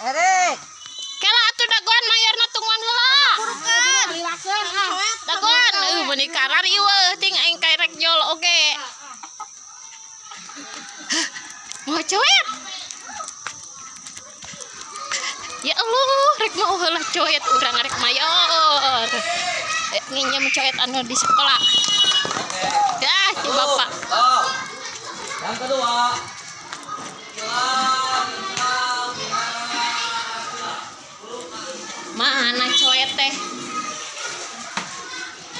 Erik. Kela atuh dagoan mayorna tungguan heula. Liwakeun Dagoan beuni karar ieu ting aing kairek jol oge. Mau coet. Ya Allah, rek mau heula coet urang rek mayor. Nginjem coet anu di sekolah. Ya, coba Pak. Oh. Yang kedua. Mana coet teh?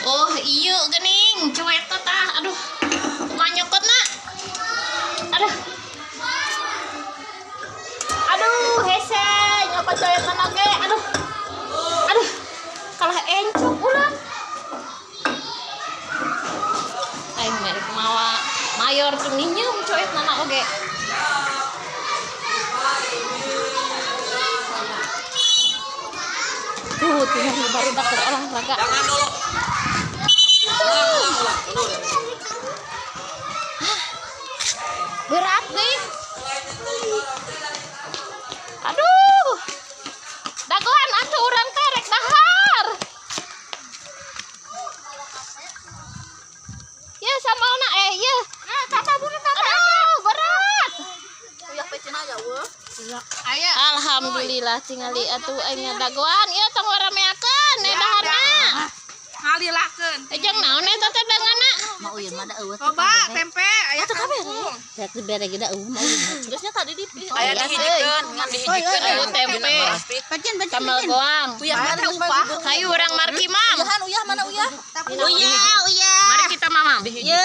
Oh, iya gening, coet tah. Aduh. Manyokotna. Aduh. Aduh, hese, nyokot coet mana ge? Aduh. Aduh. Kalah encok ulah. Aing merek mawa mayor tuh nginjem coet nana oge. Tuh baru dak olahraga. Jangan dulu. Ulang. Berat nih. Aduh. Dagoan atuh urang teh rek dahar. Ya samauna ya. Tata buru tata. Aduh, berat. Uyah pecena ya weuh. Aya. Alhamdulillah tingali atuh aing dagoan ieu tong rameakeun nih daharna. Ngalilakeun. Ejang naon eta teh dangana? Mau uyah mana eueuh. Coba tempe aya kabeh. Rek dibere gida eueuh mah. Terusnya tadi di Aya dihijikeun, ngan dihijikeun Ayo tempe. Bagian Sambal goang. Uyah mana upah. Hayu urang marki mam. Uyah mana uyah? Uyah. Mari kita mamam. Iya.